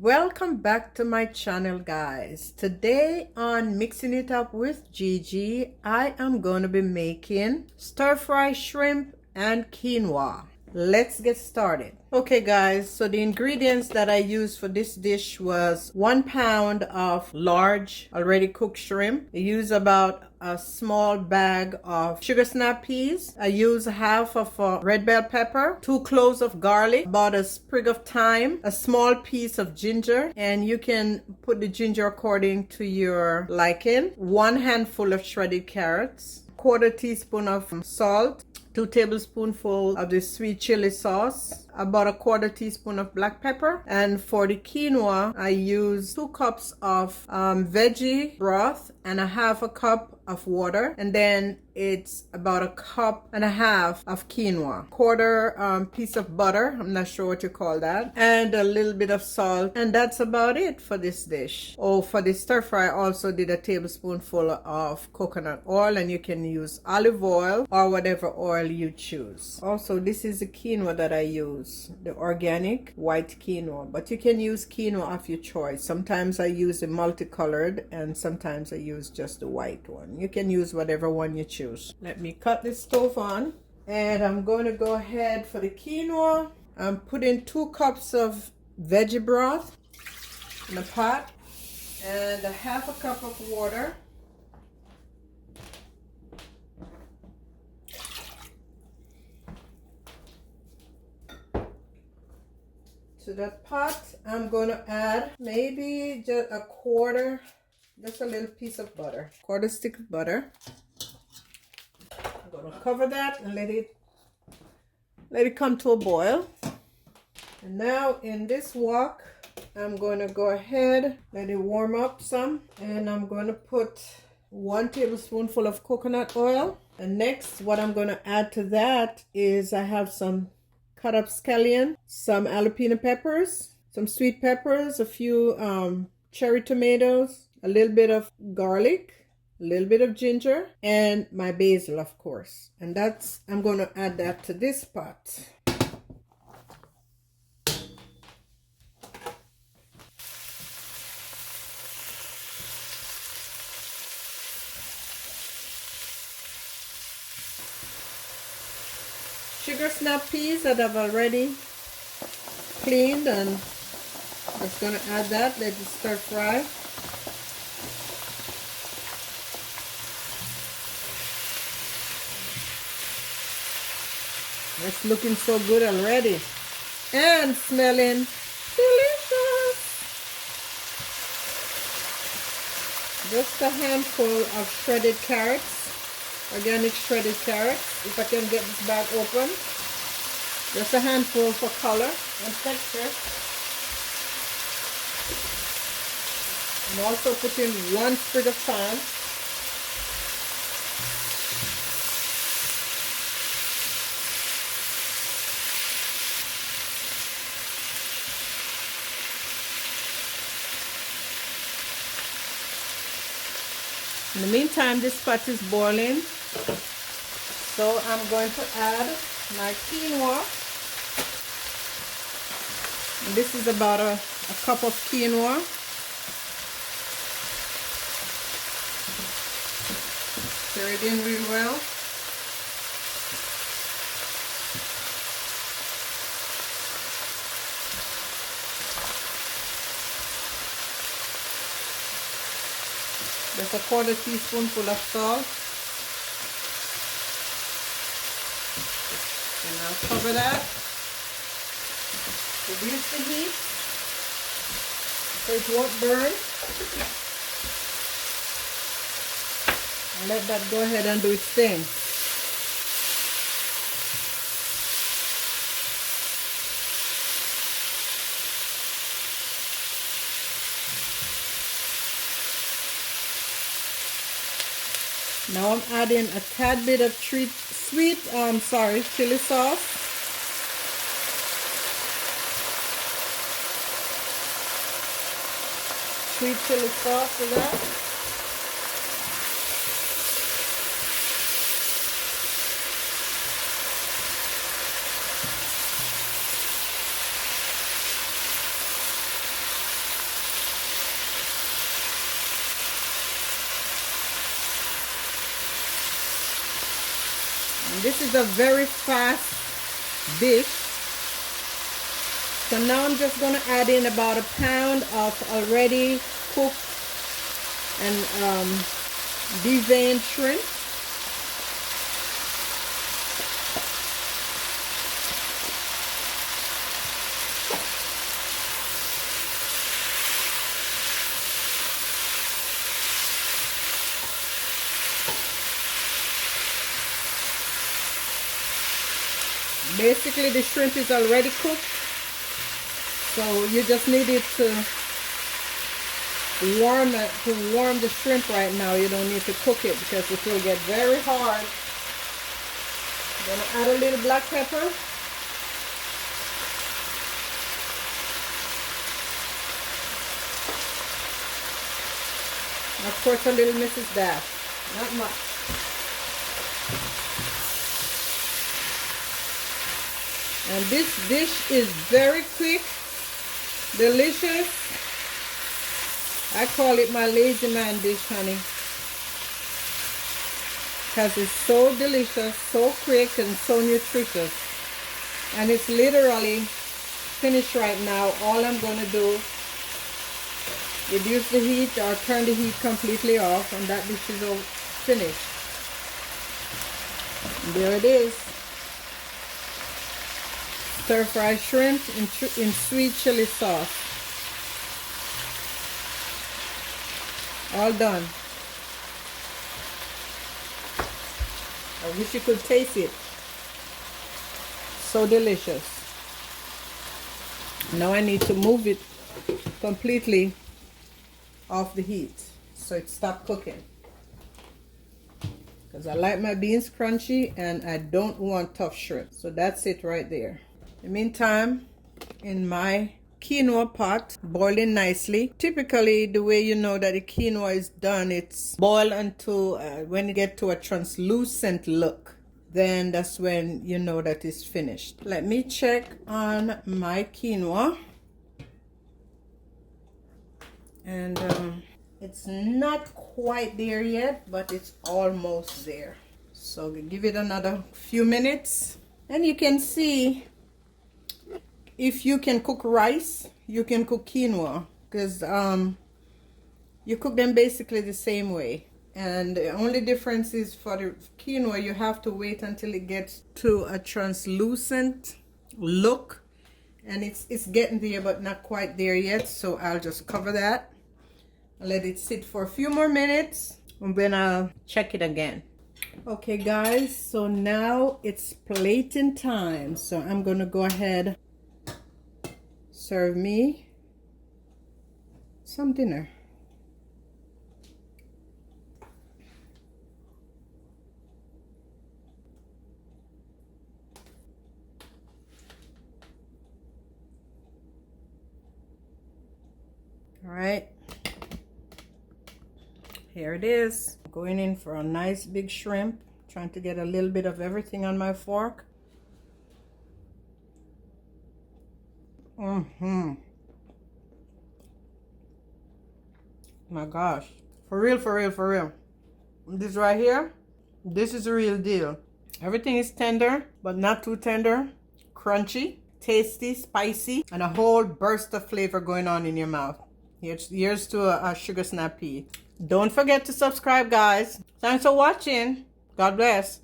Welcome back to my channel, guys. Today on Mixing It Up with Gigi, I am going to be making stir-fry shrimp and quinoa. Let's get started. Okay guys, so the ingredients that I used for this dish was 1 pound of large already cooked shrimp. I use about a small bag of sugar snap peas. I use half of a red bell pepper, 2 cloves of garlic, about a sprig of thyme, a small piece of ginger, and you can put the ginger according to your liking, 1 handful of shredded carrots, 1/4 teaspoon of salt, 2 tablespoonfuls of the sweet chili sauce, about a 1/4 teaspoon of black pepper, and for the quinoa I use 2 cups of veggie broth and a 1/2 cup of water, and then it's about a 1.5 cups of quinoa, 1/4 piece of butter, I'm not sure what you call that, and a little bit of salt, and that's about it for this dish. Oh, for the stir fry I also did a tablespoonful of coconut oil, and you can use olive oil or whatever oil you choose. Also, this is the quinoa that I use, the organic white quinoa, but you can use quinoa of your choice. Sometimes I use the multicolored and sometimes I use just the white one. You can use whatever one you choose. Let me cut the stove on, and I'm going to go ahead for the quinoa. I'm putting 2 cups of veggie broth in a pot and a 1/2 cup of water. To that pot, I'm going to add maybe just a quarter, just a little piece of butter, 1/4 stick of butter. I'm going to cover that and let it come to a boil. And now in this wok, I'm going to go ahead, let it warm up some, and I'm going to put 1 tablespoonful of coconut oil. And next, what I'm going to add to that is I have some cut up scallion, some jalapeno peppers, some sweet peppers, a few cherry tomatoes, a little bit of garlic, a little bit of ginger, and my basil, of course. And I'm going to add that to this pot. Sugar snap peas that I've already cleaned, and just going to add that, let it stir fry. It's looking so good already and smelling delicious. Just a handful of shredded carrots, organic shredded carrots, if I can get this bag open. Just a handful for color and texture. I'm also putting 1 sprig of thyme. In the meantime, this pot is boiling, so I'm going to add my quinoa. This is about a cup of quinoa. Stir it in real well. Just a 1/4 teaspoonful of salt. And I'll cover that. Reduce the heat so it won't burn. And let that go ahead and do its thing. Now I'm adding a tad bit of sweet chili sauce. Sweet chili sauce to that. This is a very fast dish. So now I'm just going to add in about a pound of already cooked and deveined shrimp. Basically, the shrimp is already cooked, so you just need it to warm the shrimp right now. You don't need to cook it because it will get very hard. I'm gonna add a little black pepper. Of course, a little Mrs. Dash, not much. And this dish is very quick, delicious. I call it my lazy man dish, honey. Because it's so delicious, so quick, and so nutritious. And it's literally finished right now. All I'm going to do, reduce the heat or turn the heat completely off, and that dish is all finished. And there it is. Stir-fried shrimp in sweet chili sauce. All done. I wish you could taste it. So delicious. Now I need to move it completely off the heat so it stopped cooking. Because I like my beans crunchy and I don't want tough shrimp. So that's it right there. In the meantime, in my quinoa pot, boiling nicely. Typically, the way you know that the quinoa is done, it's boiled until when you get to a translucent look. Then that's when you know that it's finished. Let me check on my quinoa. And it's not quite there yet, but it's almost there. So give it another few minutes. And you can see, if you can cook rice, you can cook quinoa, because you cook them basically the same way. And the only difference is for the quinoa, you have to wait until it gets to a translucent look. And it's getting there, but not quite there yet. So I'll just cover that. Let it sit for a few more minutes, and then I'll check it again. Okay, guys, so now it's plating time. So I'm going to go ahead, serve me some dinner. All right, here it is. Going in for a nice big shrimp, trying to get a little bit of everything on my fork. My gosh, for real, for real, for real. This right here, this is the real deal. Everything is tender, but not too tender. Crunchy, tasty, spicy, and a whole burst of flavor going on in your mouth. Here's to a sugar snap pea. Don't forget to subscribe, guys. Thanks for watching. God bless.